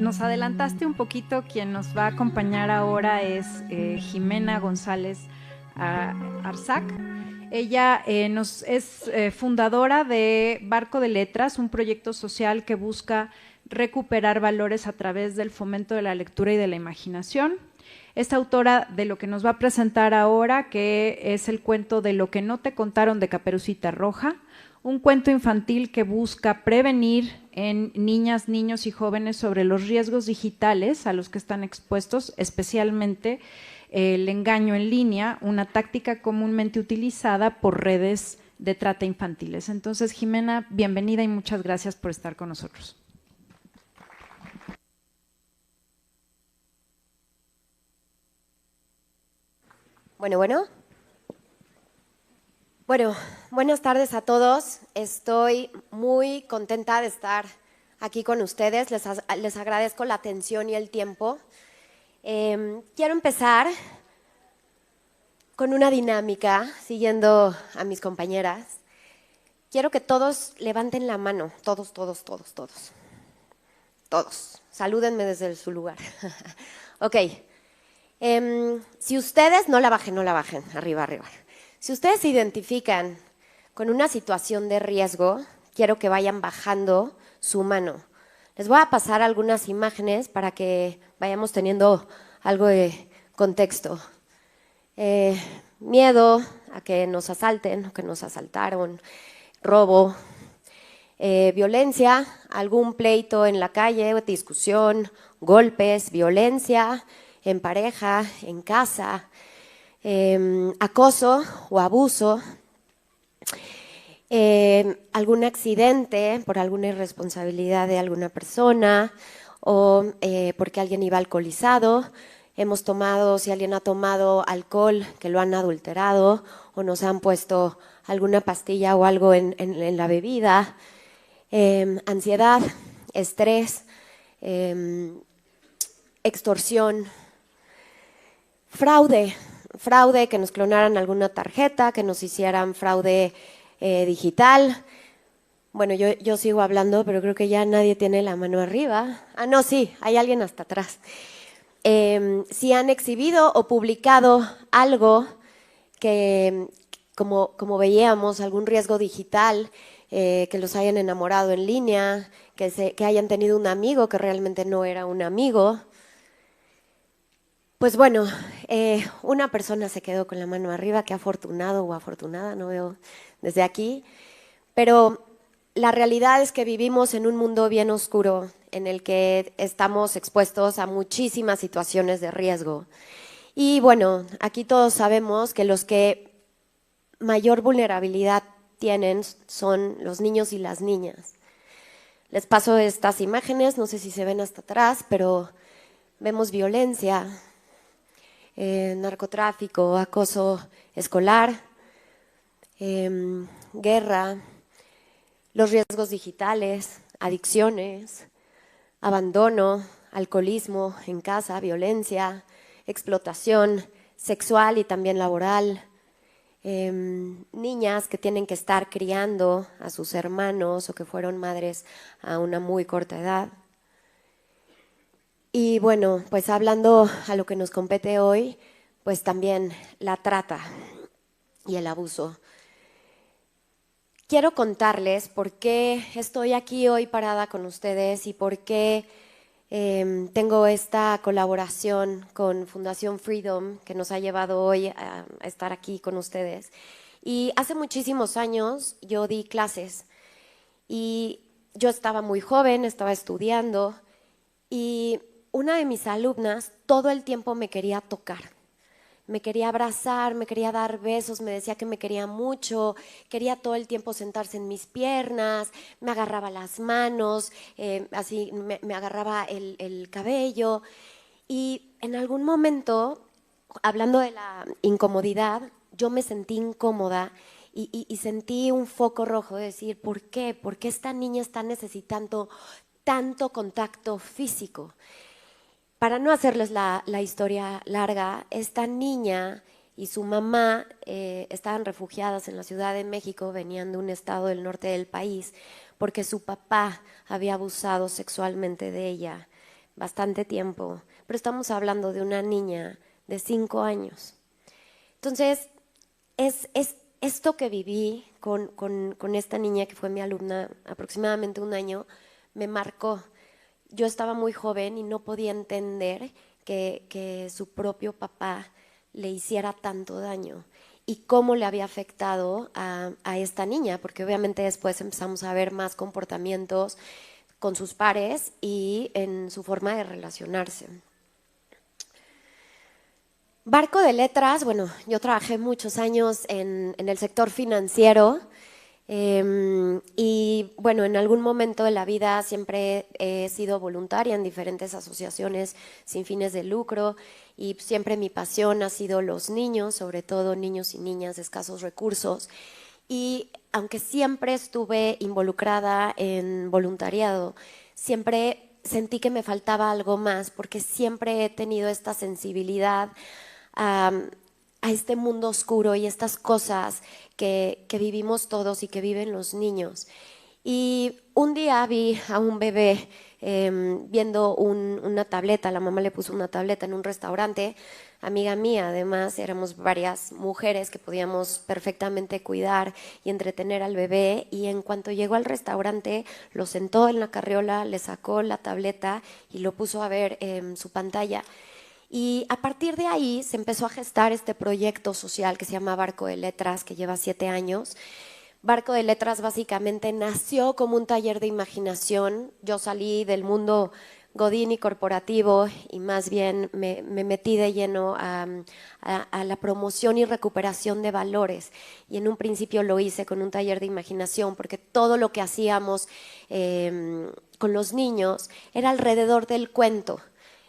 nos adelantaste un poquito, quien nos va a acompañar ahora es Jimena González Arzac. Ella es fundadora de Barco de Letras, un proyecto social que busca recuperar valores a través del fomento de la lectura y de la imaginación. Es autora de lo que nos va a presentar ahora, que es el cuento de Lo que no te contaron de Caperucita Roja, un cuento infantil que busca prevenir en niñas, niños y jóvenes sobre los riesgos digitales a los que están expuestos, especialmente el engaño en línea, una táctica comúnmente utilizada por redes de trata infantiles. Entonces, Jimena, bienvenida y muchas gracias por estar con nosotros. Bueno, buenas tardes a todos. Estoy muy contenta de estar aquí con ustedes. Les agradezco la atención y el tiempo. Quiero empezar con una dinámica, siguiendo a mis compañeras. Quiero que todos levanten la mano, todos. Salúdenme desde su lugar. Ok. Si ustedes, no la bajen, arriba. Si ustedes se identifican con una situación de riesgo, quiero que vayan bajando su mano. Les voy a pasar algunas imágenes para que vayamos teniendo algo de contexto. Miedo a que nos asalten, o que nos asaltaron, robo, violencia, algún pleito en la calle, discusión, golpes, violencia en pareja, en casa, acoso o abuso, algún accidente por alguna irresponsabilidad de alguna persona o porque alguien iba alcoholizado. Hemos tomado, si alguien ha tomado alcohol que lo han adulterado o nos han puesto alguna pastilla o algo en la bebida, ansiedad, estrés, extorsión, fraude, que nos clonaran alguna tarjeta, que nos hicieran fraude digital. Bueno, yo sigo hablando, pero creo que ya nadie tiene la mano arriba. Ah, no, sí, hay alguien hasta atrás. Si han exhibido o publicado algo que, como veíamos, algún riesgo digital, que los hayan enamorado en línea, que hayan tenido un amigo que realmente no era un amigo. Pues bueno, una persona se quedó con la mano arriba, qué afortunado o afortunada, no veo desde aquí, pero la realidad es que vivimos en un mundo bien oscuro en el que estamos expuestos a muchísimas situaciones de riesgo. Y bueno, aquí todos sabemos que los que mayor vulnerabilidad tienen son los niños y las niñas. Les paso estas imágenes, no sé si se ven hasta atrás, pero vemos violencia, narcotráfico, acoso escolar, guerra, los riesgos digitales, adicciones, abandono, alcoholismo en casa, violencia, explotación sexual y también laboral, niñas que tienen que estar criando a sus hermanos o que fueron madres a una muy corta edad. Y bueno, pues hablando a lo que nos compete hoy, pues también la trata y el abuso. Quiero contarles por qué estoy aquí hoy parada con ustedes y por qué tengo esta colaboración con Fundación Freedom que nos ha llevado hoy a estar aquí con ustedes. Y hace muchísimos años yo di clases y yo estaba muy joven, estaba estudiando y una de mis alumnas todo el tiempo me quería tocar, me quería abrazar, me quería dar besos, me decía que me quería mucho, quería todo el tiempo sentarse en mis piernas, me agarraba las manos, así me agarraba el cabello. Y en algún momento, hablando de la incomodidad, yo me sentí incómoda y sentí un foco rojo de decir, ¿por qué? ¿Por qué esta niña está necesitando tanto contacto físico? Para no hacerles la historia larga, esta niña y su mamá estaban refugiadas en la Ciudad de México, venían de un estado del norte del país, porque su papá había abusado sexualmente de ella, bastante tiempo, pero estamos hablando de una niña de 5 años. Entonces, es esto que viví con esta niña que fue mi alumna aproximadamente 1 año, me marcó. Yo estaba muy joven y no podía entender que su propio papá le hiciera tanto daño y cómo le había afectado a esta niña, porque obviamente después empezamos a ver más comportamientos con sus pares y en su forma de relacionarse. Barco de Letras, bueno, yo trabajé muchos años en el sector financiero y bueno, en algún momento de la vida siempre he sido voluntaria en diferentes asociaciones sin fines de lucro y siempre mi pasión ha sido los niños, sobre todo niños y niñas de escasos recursos. Y aunque siempre estuve involucrada en voluntariado, siempre sentí que me faltaba algo más porque siempre he tenido esta sensibilidad a, a este mundo oscuro y estas cosas que vivimos todos y que viven los niños. Y un día vi a un bebé viendo una tableta, la mamá le puso una tableta en un restaurante, amiga mía, además éramos varias mujeres que podíamos perfectamente cuidar y entretener al bebé, y en cuanto llegó al restaurante lo sentó en la carriola, le sacó la tableta y lo puso a ver su pantalla. Y a partir de ahí se empezó a gestar este proyecto social que se llama Barco de Letras, que lleva 7 años. Barco de Letras básicamente nació como un taller de imaginación. Yo salí del mundo godín y corporativo y más bien me metí de lleno a la promoción y recuperación de valores. Y en un principio lo hice con un taller de imaginación, porque todo lo que hacíamos con los niños era alrededor del cuento.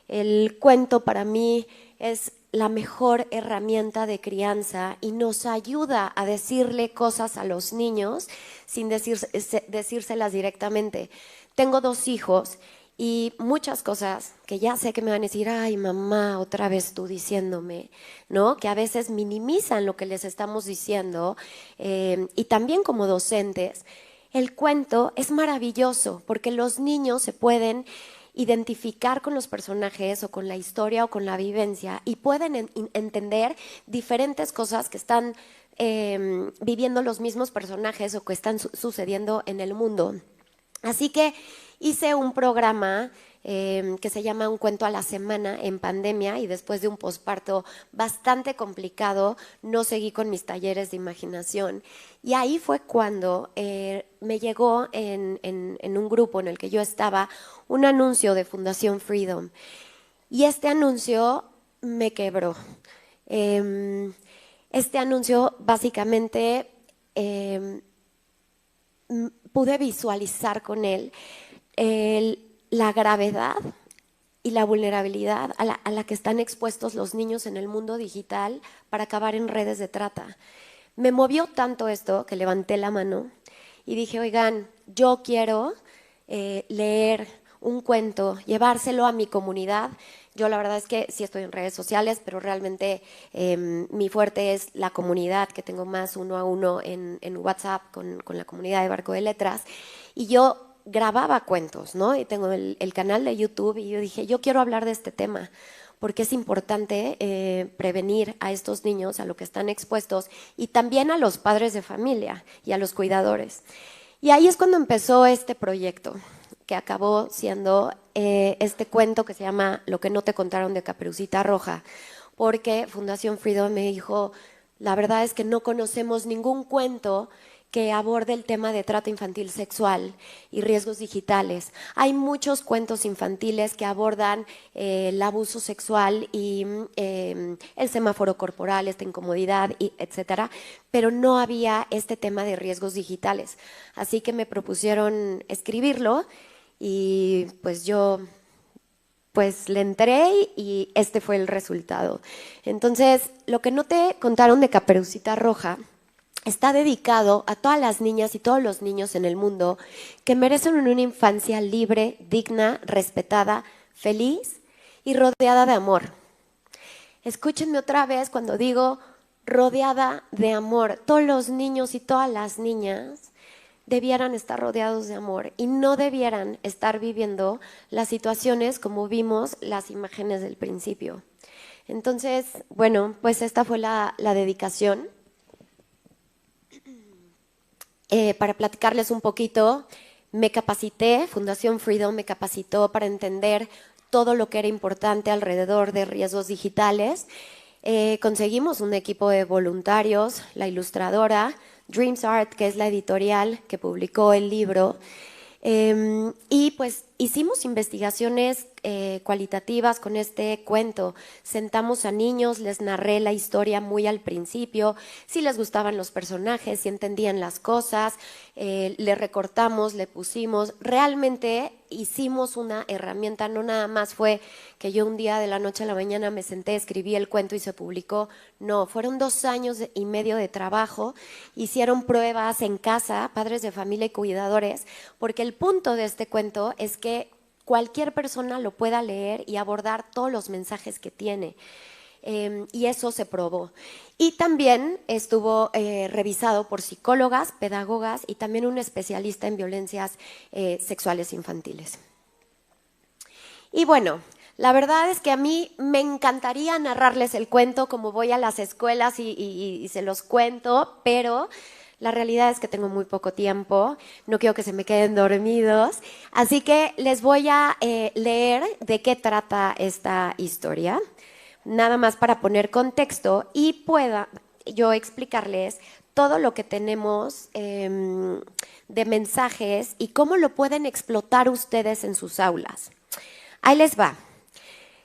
El cuento para mí es la mejor herramienta de crianza y nos ayuda a decirle cosas a los niños sin decírselas directamente. Tengo 2 hijos y muchas cosas que ya sé que me van a decir, ay mamá, otra vez tú diciéndome, ¿no? Que a veces minimizan lo que les estamos diciendo y también como docentes. El cuento es maravilloso porque los niños se pueden identificar con los personajes o con la historia o con la vivencia y pueden entender diferentes cosas que están viviendo los mismos personajes o que están sucediendo en el mundo. Así que hice un programa que se llama Un cuento a la semana en pandemia, y después de un posparto bastante complicado no seguí con mis talleres de imaginación, y ahí fue cuando me llegó en un grupo en el que yo estaba un anuncio de Fundación Freedom, y este anuncio me quebró. Este anuncio básicamente pude visualizar con él la gravedad y la vulnerabilidad a la que están expuestos los niños en el mundo digital para acabar en redes de trata. Me movió tanto esto que levanté la mano y dije, oigan, yo quiero leer un cuento, llevárselo a mi comunidad. Yo la verdad es que sí estoy en redes sociales, pero realmente mi fuerte es la comunidad, que tengo más 1 a 1 en WhatsApp con la comunidad de Barco de Letras. Y yo grababa cuentos, ¿no? Y tengo el canal de YouTube, y yo dije, yo quiero hablar de este tema, porque es importante prevenir a estos niños, a lo que están expuestos, y también a los padres de familia y a los cuidadores. Y ahí es cuando empezó este proyecto, que acabó siendo este cuento que se llama Lo que no te contaron de Caperucita Roja, porque Fundación Freedom me dijo, la verdad es que no conocemos ningún cuento que aborde el tema de trata infantil sexual y riesgos digitales. Hay muchos cuentos infantiles que abordan el abuso sexual y el semáforo corporal, esta incomodidad, etcétera, pero no había este tema de riesgos digitales. Así que me propusieron escribirlo y pues yo le entré y este fue el resultado. Entonces, lo que no te contaron de Caperucita Roja está dedicado a todas las niñas y todos los niños en el mundo que merecen una infancia libre, digna, respetada, feliz y rodeada de amor. Escúchenme otra vez cuando digo rodeada de amor. Todos los niños y todas las niñas debieran estar rodeados de amor y no debieran estar viviendo las situaciones como vimos las imágenes del principio. Entonces, bueno, pues esta fue la dedicación. Para platicarles un poquito, me capacité, Fundación Freedom me capacitó para entender todo lo que era importante alrededor de riesgos digitales. Conseguimos un equipo de voluntarios, la ilustradora, Dreams Art, que es la editorial que publicó el libro, y pues hicimos investigaciones cualitativas con este cuento. Sentamos a niños, les narré la historia muy al principio, si les gustaban los personajes, si entendían las cosas, le recortamos, le pusimos. Realmente hicimos una herramienta, no nada más fue que yo un día de la noche a la mañana me senté, escribí el cuento y se publicó. No, fueron 2 años y medio de trabajo. Hicieron pruebas en casa, padres de familia y cuidadores, porque el punto de este cuento es que cualquier persona lo pueda leer y abordar todos los mensajes que tiene. Y eso se probó. Y también estuvo revisado por psicólogas, pedagogas y también un especialista en violencias sexuales infantiles. Y bueno, la verdad es que a mí me encantaría narrarles el cuento como voy a las escuelas y se los cuento, pero la realidad es que tengo muy poco tiempo, no quiero que se me queden dormidos, así que les voy a leer de qué trata esta historia, nada más para poner contexto y pueda yo explicarles todo lo que tenemos de mensajes y cómo lo pueden explotar ustedes en sus aulas. Ahí les va.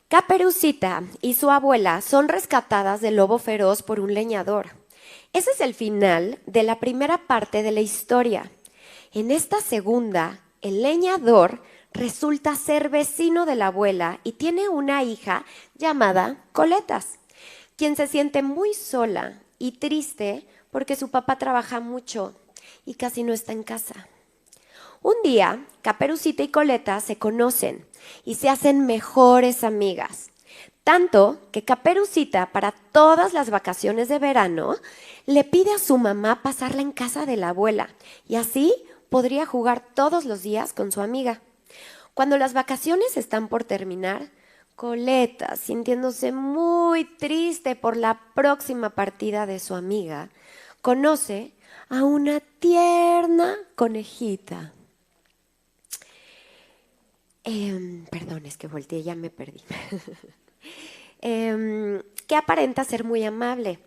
Caperucita y su abuela son rescatadas del lobo feroz por un leñador. Ese es el final de la primera parte de la historia. En esta segunda, el leñador resulta ser vecino de la abuela y tiene una hija llamada Coletas, quien se siente muy sola y triste porque su papá trabaja mucho y casi no está en casa. Un día, Caperucita y Coletas se conocen y se hacen mejores amigas. Tanto que Caperucita, para todas las vacaciones de verano, le pide a su mamá pasarla en casa de la abuela y así podría jugar todos los días con su amiga. Cuando las vacaciones están por terminar, Coletas, sintiéndose muy triste por la próxima partida de su amiga, conoce a una tierna conejita. Perdón, es que volteé, ya me perdí. Que aparenta ser muy amable.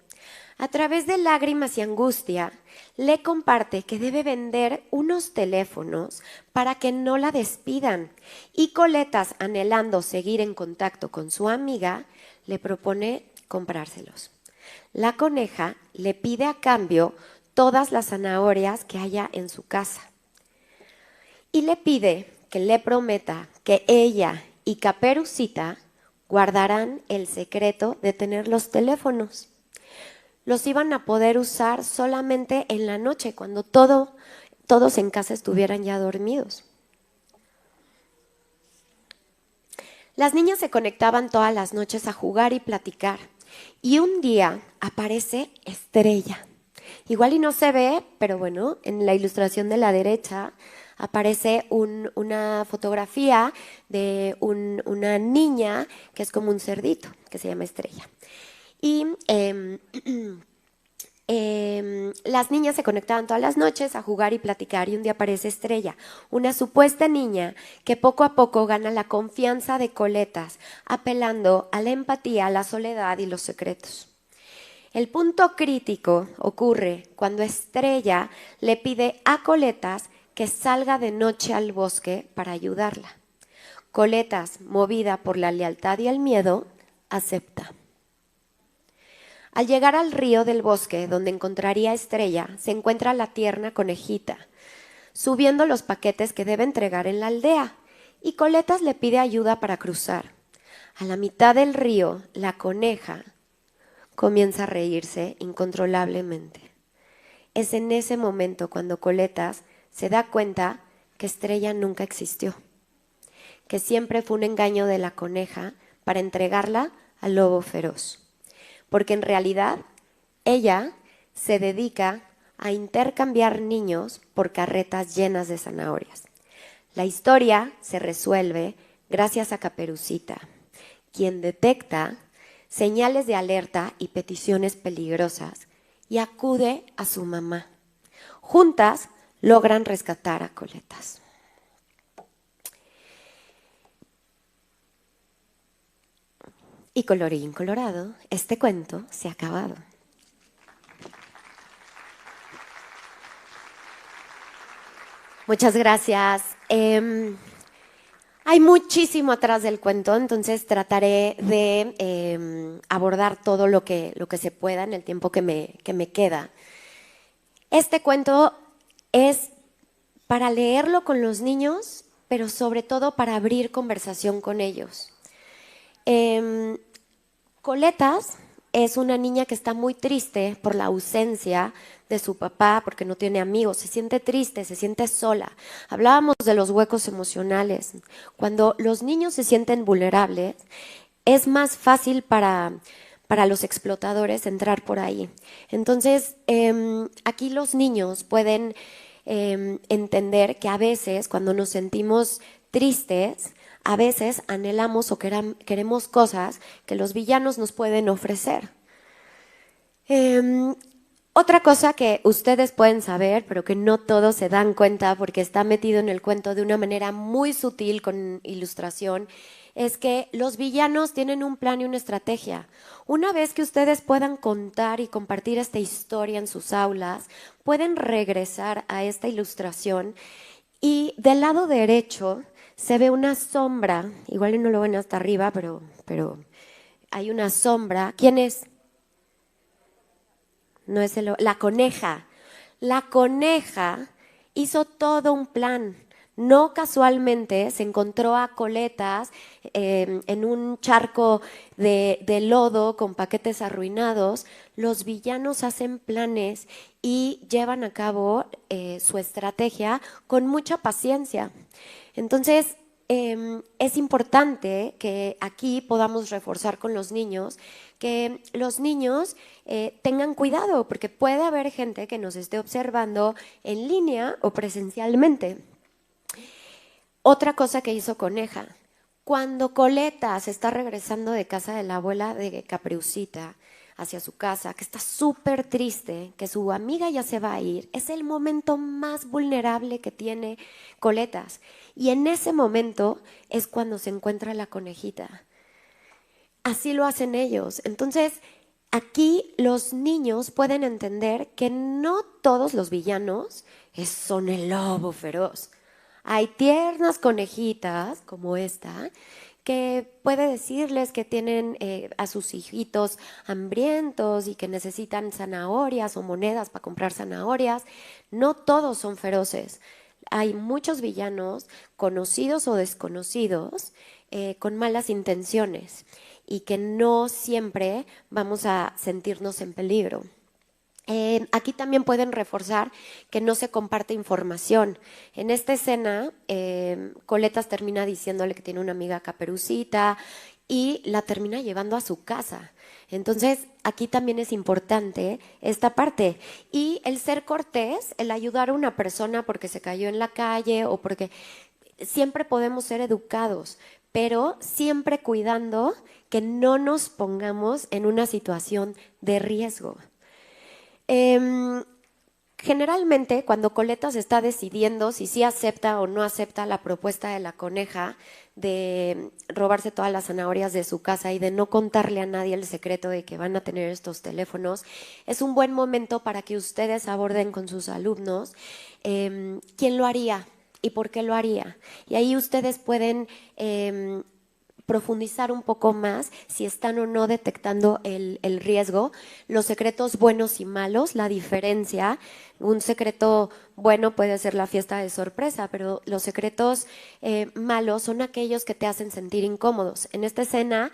A través de lágrimas y angustia, le comparte que debe vender unos teléfonos para que no la despidan. Y Coletas, anhelando seguir en contacto con su amiga, le propone comprárselos. La coneja le pide a cambio todas las zanahorias que haya en su casa. Y le pide que le prometa que ella y Caperucita guardarán el secreto de tener los teléfonos. Los iban a poder usar solamente en la noche, cuando todos en casa estuvieran ya dormidos. Las niñas se conectaban todas las noches a jugar y platicar. Y un día aparece Estrella. Igual y no se ve, pero bueno, en la ilustración de la derecha aparece una fotografía de una niña que es como un cerdito, que se llama Estrella. Y las niñas se conectaban todas las noches a jugar y platicar y un día aparece Estrella, una supuesta niña que poco a poco gana la confianza de Coletas, apelando a la empatía, a la soledad y los secretos. El punto crítico ocurre cuando Estrella le pide a Coletas que salga de noche al bosque para ayudarla. Coletas, movida por la lealtad y el miedo, acepta. Al llegar al río del bosque, donde encontraría a Estrella, se encuentra la tierna conejita, subiendo los paquetes que debe entregar en la aldea, y Coletas le pide ayuda para cruzar. A la mitad del río, la coneja comienza a reírse incontrolablemente. Es en ese momento cuando Coletas se da cuenta que Estrella nunca existió, que siempre fue un engaño de la coneja para entregarla al lobo feroz. Porque en realidad ella se dedica a intercambiar niños por carretas llenas de zanahorias. La historia se resuelve gracias a Caperucita, quien detecta señales de alerta y peticiones peligrosas y acude a su mamá. Juntas logran rescatar a Coletas. Y colorín colorado, este cuento se ha acabado. Muchas gracias. Hay muchísimo atrás del cuento, entonces trataré de abordar todo lo que se pueda en el tiempo que me queda. Este cuento es para leerlo con los niños, pero sobre todo para abrir conversación con ellos. Coletas es una niña que está muy triste por la ausencia de su papá, porque no tiene amigos, se siente triste, se siente sola. Hablábamos de los huecos emocionales. Cuando los niños se sienten vulnerables, es más fácil para los explotadores entrar por ahí. Entonces, aquí los niños pueden entender que a veces cuando nos sentimos tristes, a veces anhelamos o queremos cosas que los villanos nos pueden ofrecer. Otra cosa que ustedes pueden saber, pero que no todos se dan cuenta porque está metido en el cuento de una manera muy sutil con ilustración, es que los villanos tienen un plan y una estrategia. Una vez que ustedes puedan contar y compartir esta historia en sus aulas, pueden regresar a esta ilustración y del lado derecho se ve una sombra, igual no lo ven hasta arriba, pero hay una sombra. ¿Quién es? No es la coneja. La coneja hizo todo un plan. No casualmente se encontró a Coletas en un charco de lodo con paquetes arruinados. Los villanos hacen planes y llevan a cabo su estrategia con mucha paciencia. Entonces, es importante que aquí podamos reforzar con los niños que los niños tengan cuidado, porque puede haber gente que nos esté observando en línea o presencialmente. Otra cosa que hizo Coneja, cuando Coletas está regresando de casa de la abuela de Caperucita hacia su casa, que está súper triste, que su amiga ya se va a ir, es el momento más vulnerable que tiene Coletas. Y en ese momento es cuando se encuentra la conejita. Así lo hacen ellos. Entonces, aquí los niños pueden entender que no todos los villanos son el lobo feroz. Hay tiernas conejitas como esta que puede decirles que tienen a sus hijitos hambrientos y que necesitan zanahorias o monedas para comprar zanahorias. No todos son feroces. Hay muchos villanos, conocidos o desconocidos, con malas intenciones y que no siempre vamos a sentirnos en peligro. Aquí también pueden reforzar que no se comparte información. En esta escena, Coletas termina diciéndole que tiene una amiga Caperucita y la termina llevando a su casa. Entonces, aquí también es importante esta parte. Y el ser cortés, el ayudar a una persona porque se cayó en la calle o porque siempre podemos ser educados, pero siempre cuidando que no nos pongamos en una situación de riesgo. Generalmente, cuando Coletas está decidiendo si sí acepta o no acepta la propuesta de la coneja de robarse todas las zanahorias de su casa y de no contarle a nadie el secreto de que van a tener estos teléfonos, es un buen momento para que ustedes aborden con sus alumnos quién lo haría y por qué lo haría. Y ahí ustedes pueden profundizar un poco más si están o no detectando el riesgo, los secretos buenos y malos, la diferencia. Un secreto bueno puede ser la fiesta de sorpresa, pero los secretos malos son aquellos que te hacen sentir incómodos. En esta escena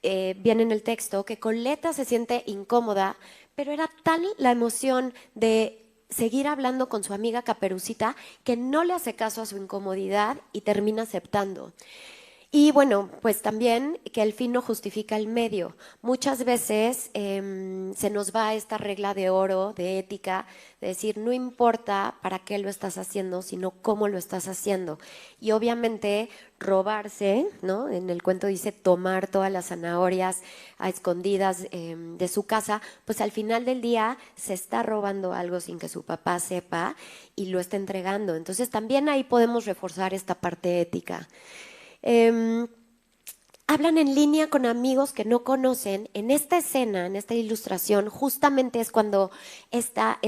viene en el texto que Coleta se siente incómoda, pero era tal la emoción de seguir hablando con su amiga Caperucita que no le hace caso a su incomodidad y termina aceptando. Y bueno, pues también que el fin no justifica el medio. Muchas veces se nos va esta regla de oro, de ética, de decir, no importa para qué lo estás haciendo, sino cómo lo estás haciendo. Y obviamente robarse, ¿no? En el cuento dice tomar todas las zanahorias a escondidas de su casa, pues al final del día se está robando algo sin que su papá sepa y lo está entregando. Entonces también ahí podemos reforzar esta parte ética. Eh, Hablan en línea con amigos que no conocen. En esta escena, en esta ilustración, justamente es cuando esta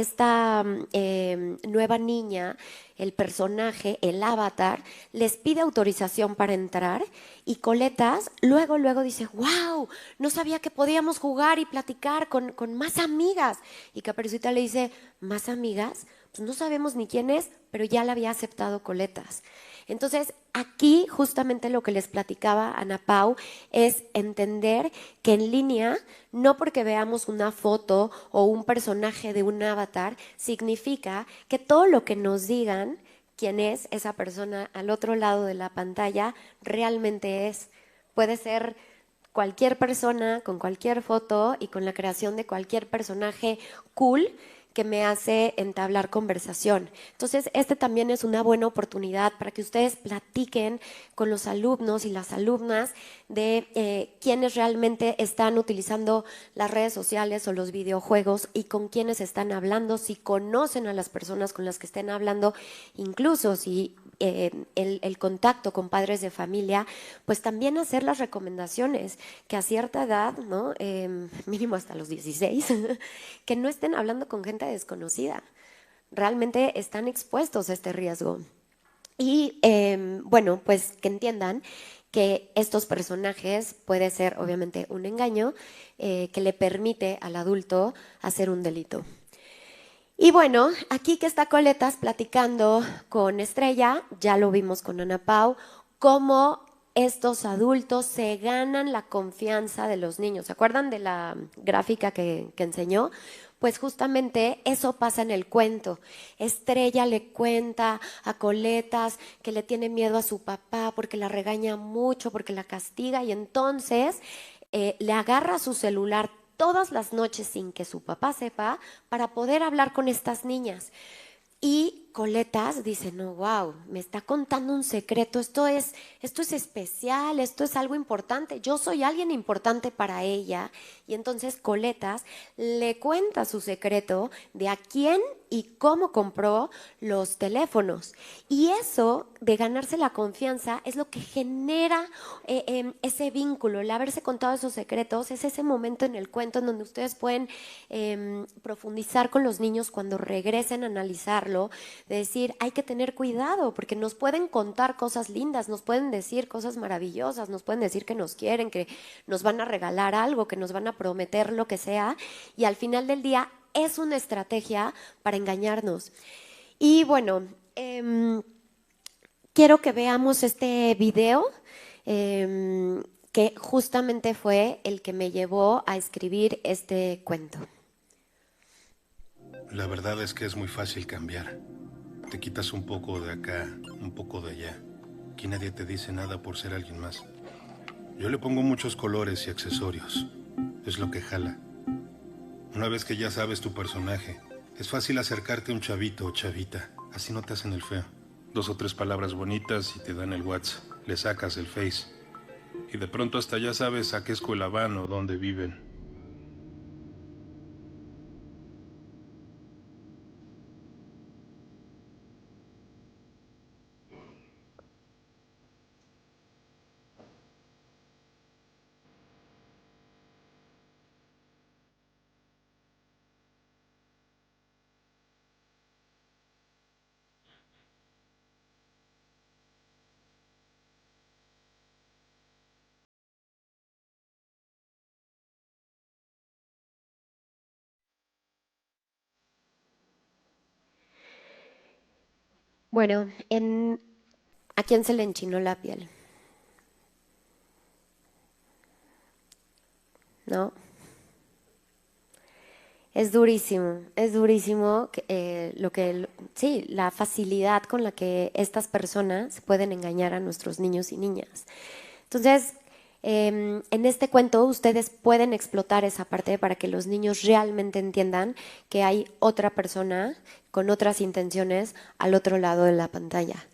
nueva niña, el personaje, el avatar, les pide autorización para entrar y Coletas luego dice, wow, no sabía que podíamos jugar y platicar con más amigas. Y Caperucita le dice, ¿más amigas? Pues no sabemos ni quién es, pero ya la había aceptado Coletas. Entonces, aquí justamente lo que les platicaba Ana Pau es entender que en línea, no porque veamos una foto o un personaje de un avatar, significa que todo lo que nos digan quién es esa persona al otro lado de la pantalla realmente es. Puede ser cualquier persona con cualquier foto y con la creación de cualquier personaje cool que me hace entablar conversación. Entonces, este también es una buena oportunidad para que ustedes platiquen con los alumnos y las alumnas de quiénes realmente están utilizando las redes sociales o los videojuegos y con quiénes están hablando, si conocen a las personas con las que estén hablando, incluso si el contacto con padres de familia, pues también hacer las recomendaciones que a cierta edad, ¿no? Mínimo hasta los 16, que no estén hablando con gente desconocida. Realmente están expuestos a este riesgo. Y bueno, pues que entiendan que estos personajes puede ser obviamente un engaño que le permite al adulto hacer un delito. Y bueno, aquí que está Coletas platicando con Estrella, ya lo vimos con Ana Pau, cómo estos adultos se ganan la confianza de los niños. ¿Se acuerdan de la gráfica que enseñó? Pues justamente eso pasa en el cuento. Estrella le cuenta a Coletas que le tiene miedo a su papá porque la regaña mucho, porque la castiga y entonces le agarra su celular todas las noches sin que su papá sepa para poder hablar con estas niñas. Y Coletas dice, no, wow, me está contando un secreto, esto es especial, esto es algo importante, yo soy alguien importante para ella. Y entonces Coletas le cuenta su secreto de a quién y cómo compró los teléfonos. Y eso de ganarse la confianza es lo que genera ese vínculo, el haberse contado esos secretos, es ese momento en el cuento en donde ustedes pueden profundizar con los niños cuando regresen a analizarlo, de decir, hay que tener cuidado porque nos pueden contar cosas lindas, nos pueden decir cosas maravillosas, nos pueden decir que nos quieren, que nos van a regalar algo, que nos van a prometer lo que sea, y al final del día es una estrategia para engañarnos. Y bueno, quiero que veamos este video que justamente fue el que me llevó a escribir este cuento. La verdad es que es muy fácil cambiar. Te quitas un poco de acá, un poco de allá. Aquí nadie te dice nada por ser alguien más. Yo le pongo muchos colores y accesorios. Es lo que jala. Una vez que ya sabes tu personaje, es fácil acercarte a un chavito o chavita. Así no te hacen el feo. 2 o 3 palabras bonitas y te dan el WhatsApp. Le sacas el Face. Y de pronto hasta ya sabes a qué escuela van o dónde viven. Bueno, ¿a quién se le enchinó la piel? ¿No? Es durísimo sí, la facilidad con la que estas personas pueden engañar a nuestros niños y niñas. Entonces, en este cuento ustedes pueden explotar esa parte para que los niños realmente entiendan que hay otra persona con otras intenciones al otro lado de la pantalla.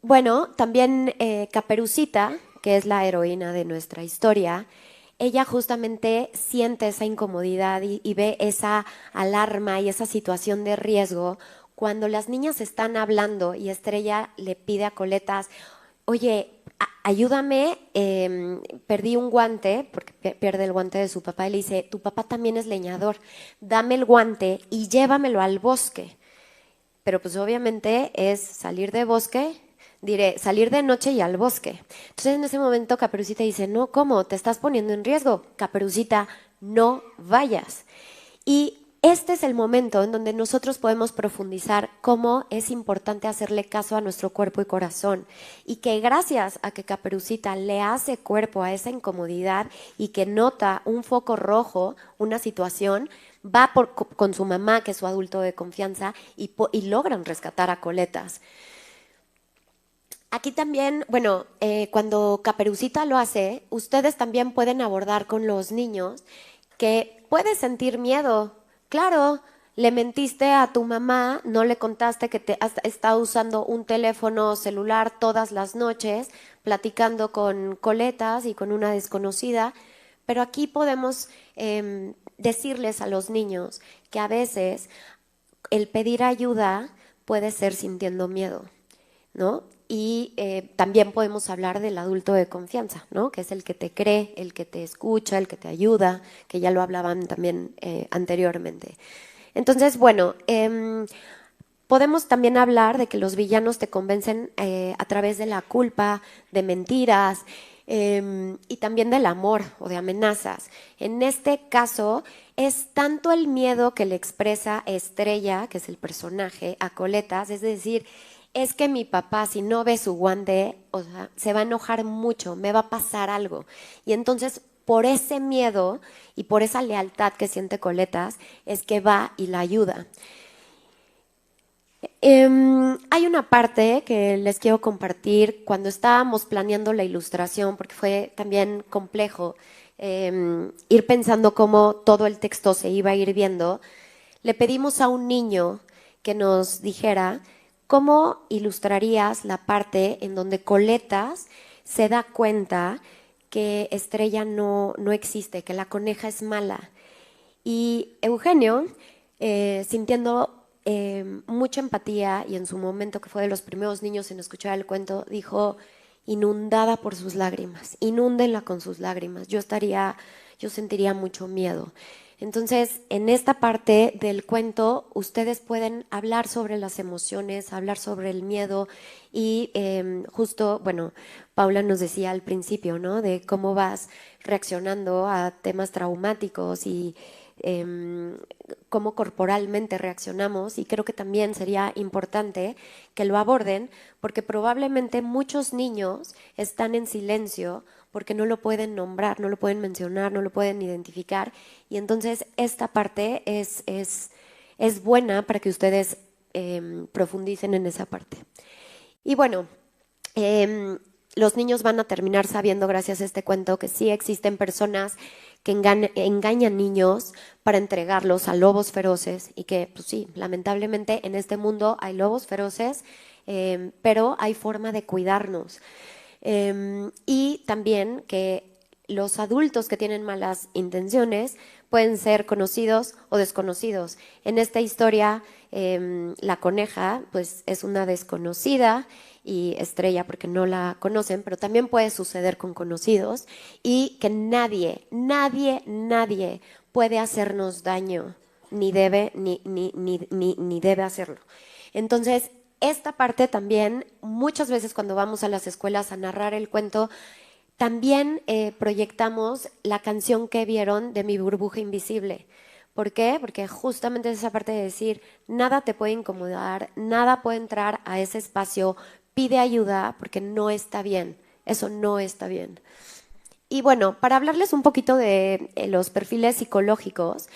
Bueno, también Caperucita, que es la heroína de nuestra historia, ella justamente siente esa incomodidad y ve esa alarma y esa situación de riesgo cuando las niñas están hablando y Estrella le pide a Coletas, oye, ayúdame, perdí un guante, porque pierde el guante de su papá, y le dice, tu papá también es leñador, dame el guante y llévamelo al bosque. Pero pues obviamente es salir de bosque, salir de noche y al bosque. Entonces en ese momento Caperucita dice, no, ¿cómo? Te estás poniendo en riesgo. Caperucita, no vayas. Y este es el momento en donde nosotros podemos profundizar cómo es importante hacerle caso a nuestro cuerpo y corazón. Y que gracias a que Caperucita le hace cuerpo a esa incomodidad y que nota un foco rojo, una situación, va con su mamá, que es su adulto de confianza, y logran rescatar a Coletas. Aquí también, bueno, cuando Caperucita lo hace, ustedes también pueden abordar con los niños que puedes sentir miedo. Claro, le mentiste a tu mamá, no le contaste que te has estado usando un teléfono celular todas las noches, platicando con Coletas y con una desconocida, pero aquí podemos decirles a los niños que a veces el pedir ayuda puede ser sintiendo miedo, ¿no? Y también podemos hablar del adulto de confianza, ¿no? Que es el que te cree, el que te escucha, el que te ayuda, que ya lo hablaban también anteriormente. Entonces, bueno, podemos también hablar de que los villanos te convencen a través de la culpa, de mentiras y también del amor o de amenazas. En este caso, es tanto el miedo que le expresa Estrella, que es el personaje, a Coletas, es decir, es que mi papá, si no ve su guante, o sea, se va a enojar mucho, me va a pasar algo. Y entonces, por ese miedo y por esa lealtad que siente Coletas, es que va y la ayuda. Hay una parte que les quiero compartir cuando estábamos planeando la ilustración, porque fue también complejo ir pensando cómo todo el texto se iba a ir viendo. Le pedimos a un niño que nos dijera ¿cómo ilustrarías la parte en donde Coletas se da cuenta que Estrella no existe, que la coneja es mala? Y Eugenio, sintiendo mucha empatía y en su momento que fue de los primeros niños en escuchar el cuento, dijo, inundada por sus lágrimas, inúndenla con sus lágrimas, yo sentiría mucho miedo. Entonces, en esta parte del cuento, ustedes pueden hablar sobre las emociones, hablar sobre el miedo y justo, bueno, Paula nos decía al principio, ¿no? De cómo vas reaccionando a temas traumáticos y cómo corporalmente reaccionamos, y creo que también sería importante que lo aborden porque probablemente muchos niños están en silencio porque no lo pueden nombrar, no lo pueden mencionar, no lo pueden identificar, y entonces esta parte es buena para que ustedes profundicen en esa parte. Y bueno, los niños van a terminar sabiendo gracias a este cuento que sí existen personas que engañan niños para entregarlos a lobos feroces y que, pues sí, lamentablemente en este mundo hay lobos feroces, pero hay forma de cuidarnos. Y también que los adultos que tienen malas intenciones pueden ser conocidos o desconocidos. En esta historia, la coneja pues es una desconocida y Estrella porque no la conocen, pero también puede suceder con conocidos, y que nadie puede hacernos daño, ni debe hacerlo. Entonces, esta parte también, muchas veces cuando vamos a las escuelas a narrar el cuento, también proyectamos la canción que vieron de Mi burbuja invisible. ¿Por qué? Porque justamente es esa parte de decir, nada te puede incomodar, nada puede entrar a ese espacio, pide ayuda porque no está bien, eso no está bien. Y bueno, para hablarles un poquito de los perfiles psicológicos,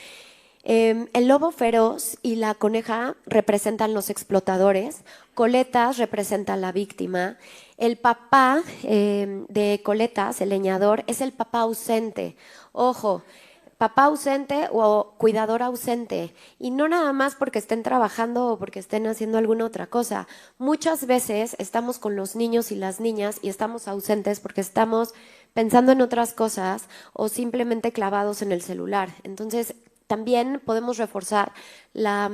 El lobo feroz y la coneja representan los explotadores, Coletas representa a la víctima, el papá de Coletas, el leñador, es el papá ausente. Ojo, papá ausente o cuidador ausente, y no nada más porque estén trabajando o porque estén haciendo alguna otra cosa. Muchas veces estamos con los niños y las niñas y estamos ausentes porque estamos pensando en otras cosas o simplemente clavados en el celular. Entonces, también podemos reforzar la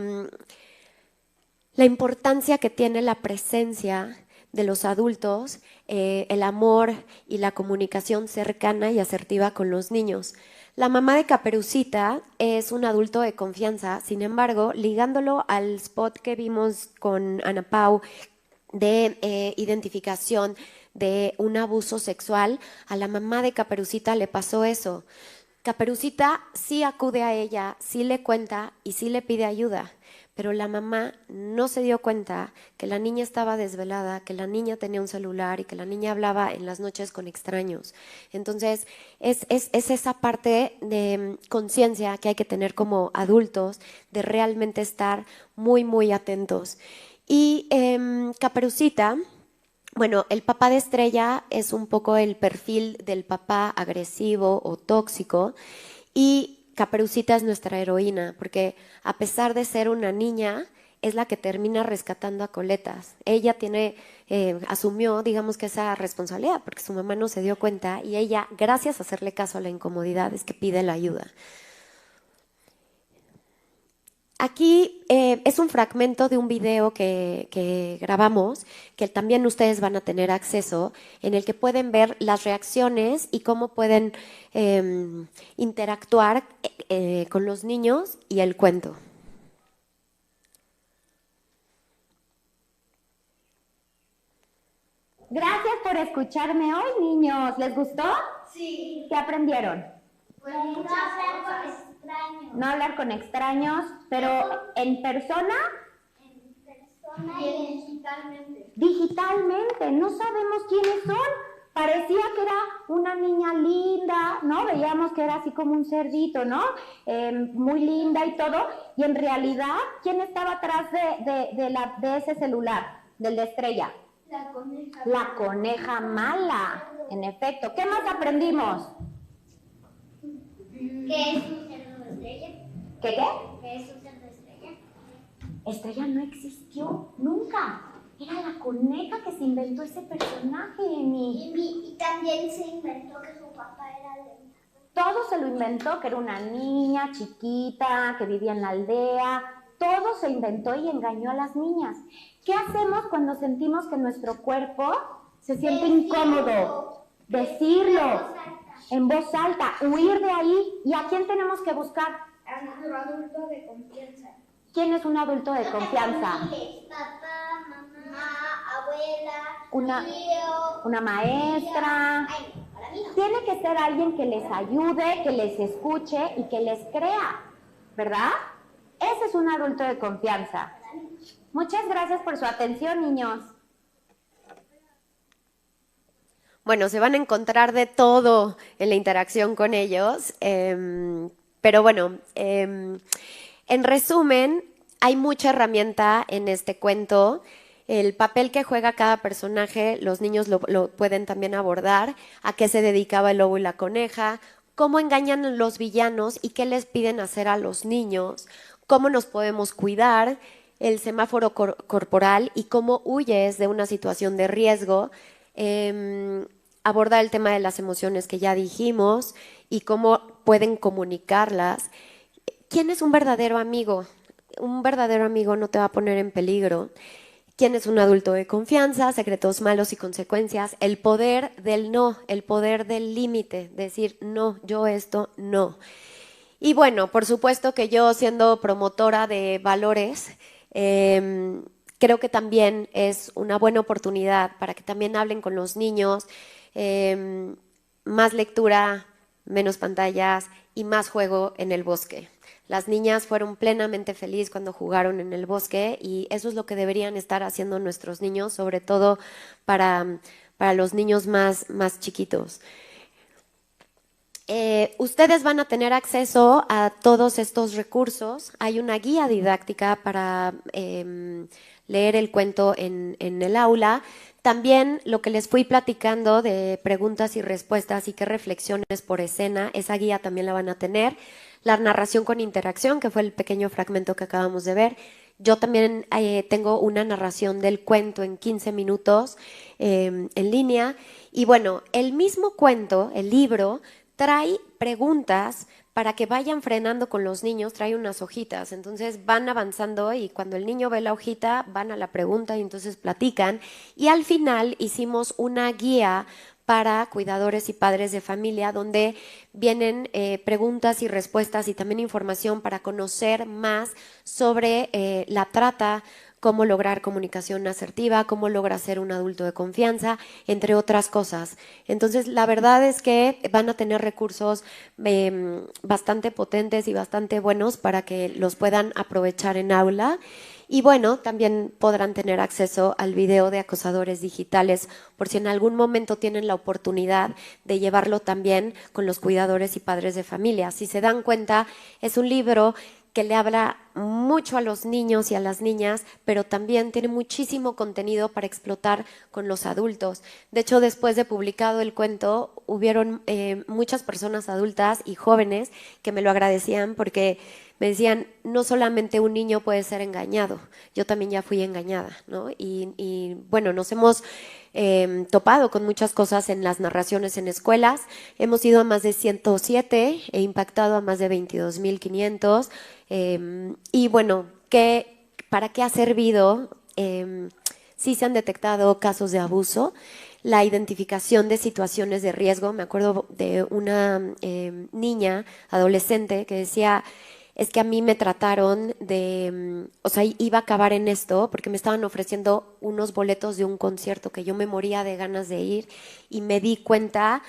importancia que tiene la presencia de los adultos, el amor y la comunicación cercana y asertiva con los niños. La mamá de Caperucita es un adulto de confianza, sin embargo, ligándolo al spot que vimos con Ana Pau de identificación de un abuso sexual, a la mamá de Caperucita le pasó eso. Caperucita sí acude a ella, sí le cuenta y sí le pide ayuda, pero la mamá no se dio cuenta que la niña estaba desvelada, que la niña tenía un celular y que la niña hablaba en las noches con extraños. Entonces, es esa parte de conciencia que hay que tener como adultos, de realmente estar muy, muy atentos. Y Caperucita... Bueno, el papá de Estrella es un poco el perfil del papá agresivo o tóxico y Caperucita es nuestra heroína porque a pesar de ser una niña es la que termina rescatando a Coletas. Ella asumió, digamos que esa responsabilidad porque su mamá no se dio cuenta y ella, gracias a hacerle caso a la incomodidad, es que pide la ayuda. Aquí es un fragmento de un video que grabamos, que también ustedes van a tener acceso, en el que pueden ver las reacciones y cómo pueden interactuar con los niños y el cuento. Gracias por escucharme hoy, niños. ¿Les gustó? Sí. ¿Qué aprendieron? Pues no hablar con extraños. No hablar con extraños, pero ¿en persona? En persona y digitalmente. Digitalmente. No sabemos quiénes son. Parecía que era una niña linda, ¿no? Veíamos que era así como un cerdito, ¿no? Muy linda y todo. Y en realidad, ¿quién estaba atrás de ese celular? Del de Estrella. La coneja. La coneja mala. En efecto. ¿Qué más aprendimos? ¿Qué es un cerdo de estrella? ¿Qué? ¿Qué es un cerdo de estrella? Estrella no existió nunca. Era la coneja que se inventó ese personaje, Emi. Y también se inventó que su papá era lento. Todo se lo inventó, que era una niña chiquita, que vivía en la aldea. Todo se inventó y engañó a las niñas. ¿Qué hacemos cuando sentimos que nuestro cuerpo se siente incómodo? Decirlo. En voz alta, huir de ahí. ¿Y a quién tenemos que buscar? A nuestro adulto de confianza. ¿Quién es un adulto de confianza? Papá, mamá, abuela, Una tío, maestra. Ay, para mí no. Tiene que ser alguien que les ayude, que les escuche y que les crea, ¿verdad? Ese es un adulto de confianza. Muchas gracias por su atención, niños. Bueno, se van a encontrar de todo en la interacción con ellos, pero bueno, en resumen, hay mucha herramienta en este cuento. El papel que juega cada personaje, los niños lo pueden también abordar, a qué se dedicaba el lobo y la coneja, cómo engañan los villanos y qué les piden hacer a los niños, cómo nos podemos cuidar, el semáforo corporal y cómo huyes de una situación de riesgo. Abordar el tema de las emociones que ya dijimos y cómo pueden comunicarlas. ¿Quién es un verdadero amigo? Un verdadero amigo no te va a poner en peligro. ¿Quién es un adulto de confianza? Secretos malos y consecuencias. El poder del no, el poder del límite. Decir, no, yo esto, no. Y bueno, por supuesto que yo, siendo promotora de valores, creo que también es una buena oportunidad para que también hablen con los niños. Más lectura, menos pantallas y más juego en el bosque. Las niñas fueron plenamente felices cuando jugaron en el bosque y eso es lo que deberían estar haciendo nuestros niños, sobre todo para los niños más chiquitos. Ustedes van a tener acceso a todos estos recursos. Hay una guía didáctica para leer el cuento en el aula. También lo que les fui platicando de preguntas y respuestas y qué reflexiones por escena, esa guía también la van a tener. La narración con interacción, que fue el pequeño fragmento que acabamos de ver. Yo también tengo una narración del cuento en 15 minutos en línea. Y bueno, el mismo cuento, el libro, trae preguntas para que vayan frenando con los niños, trae unas hojitas, entonces van avanzando y cuando el niño ve la hojita van a la pregunta y entonces platican y al final hicimos una guía para cuidadores y padres de familia donde vienen preguntas y respuestas y también información para conocer más sobre la trata, cómo lograr comunicación asertiva, cómo lograr ser un adulto de confianza, entre otras cosas. Entonces, la verdad es que van a tener recursos bastante potentes y bastante buenos para que los puedan aprovechar en aula. Y bueno, también podrán tener acceso al video de acosadores digitales por si en algún momento tienen la oportunidad de llevarlo también con los cuidadores y padres de familia. Si se dan cuenta, es un libro que le habla mucho a los niños y a las niñas, pero también tiene muchísimo contenido para explotar con los adultos. De hecho, después de publicado el cuento, hubieron muchas personas adultas y jóvenes que me lo agradecían porque me decían, no solamente un niño puede ser engañado, yo también ya fui engañada, ¿no? Y bueno, nos hemos topado con muchas cosas en las narraciones en escuelas. Hemos ido a más de 107, he impactado a más de 22.500. Y bueno, ¿para qué ha servido? Sí se han detectado casos de abuso, la identificación de situaciones de riesgo. Me acuerdo de una niña adolescente que decía, es que a mí me trataron de, o sea, iba a acabar en esto porque me estaban ofreciendo unos boletos de un concierto que yo me moría de ganas de ir y me di cuenta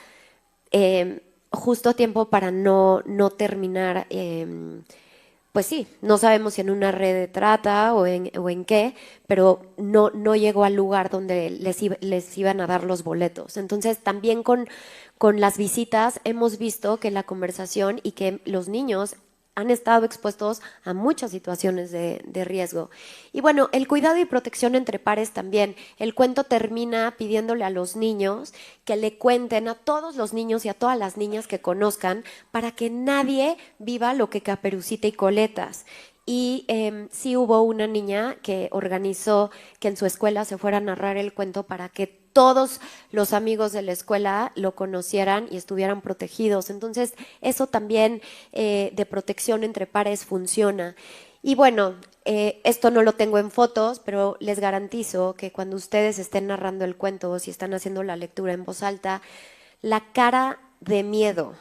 justo a tiempo para no terminar, pues sí, no sabemos si en una red de trata o en qué, pero no llegó al lugar donde les iban a dar los boletos. Entonces también con las visitas hemos visto que la conversación y que los niños han estado expuestos a muchas situaciones de riesgo. Y bueno, el cuidado y protección entre pares también. El cuento termina pidiéndole a los niños que le cuenten a todos los niños y a todas las niñas que conozcan para que nadie viva lo que Caperucita y Coletas. Y sí hubo una niña que organizó que en su escuela se fuera a narrar el cuento para que todos los amigos de la escuela lo conocieran y estuvieran protegidos. Entonces, eso también de protección entre pares funciona. Y bueno, esto no lo tengo en fotos, pero les garantizo que cuando ustedes estén narrando el cuento o si están haciendo la lectura en voz alta, la cara de miedo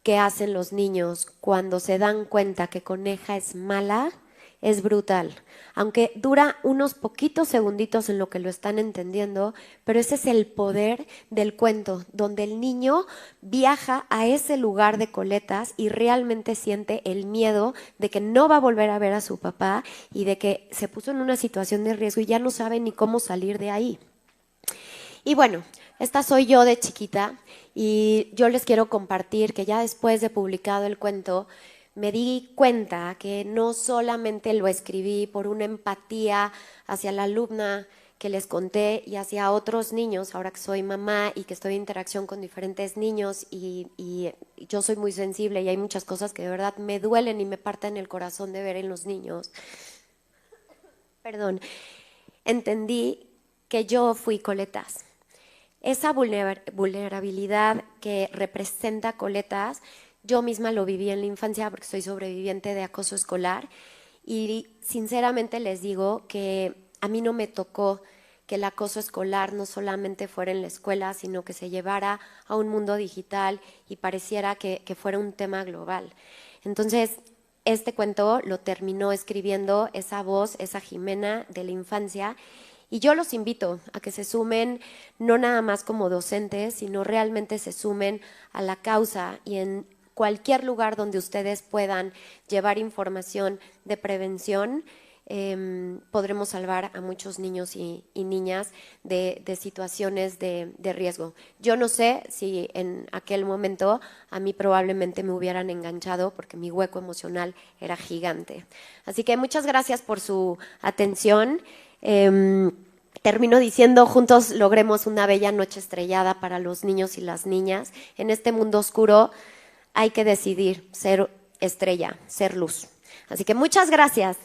que hacen los niños cuando se dan cuenta que Coneja es mala es brutal. Aunque dura unos poquitos segunditos en lo que lo están entendiendo, pero ese es el poder del cuento, donde el niño viaja a ese lugar de Coletas y realmente siente el miedo de que no va a volver a ver a su papá y de que se puso en una situación de riesgo y ya no sabe ni cómo salir de ahí. Y bueno, esta soy yo de chiquita y yo les quiero compartir que ya después de publicado el cuento, me di cuenta que no solamente lo escribí por una empatía hacia la alumna que les conté y hacia otros niños, ahora que soy mamá y que estoy en interacción con diferentes niños y yo soy muy sensible y hay muchas cosas que de verdad me duelen y me parten el corazón de ver en los niños. Perdón, entendí que yo fui Coletas. Esa vulnerabilidad que representa Coletas, yo misma lo viví en la infancia porque soy sobreviviente de acoso escolar y sinceramente les digo que a mí no me tocó que el acoso escolar no solamente fuera en la escuela, sino que se llevara a un mundo digital y pareciera que fuera un tema global. Entonces, este cuento lo terminó escribiendo esa voz, esa Jimena de la infancia. Y yo los invito a que se sumen, no nada más como docentes, sino realmente se sumen a la causa y en cualquier lugar donde ustedes puedan llevar información de prevención, podremos salvar a muchos niños y niñas de situaciones de riesgo. Yo no sé si en aquel momento a mí probablemente me hubieran enganchado porque mi hueco emocional era gigante. Así que muchas gracias por su atención. Termino diciendo, juntos logremos una bella noche estrellada para los niños y las niñas. En este mundo oscuro hay que decidir ser estrella, ser luz. Así que muchas gracias.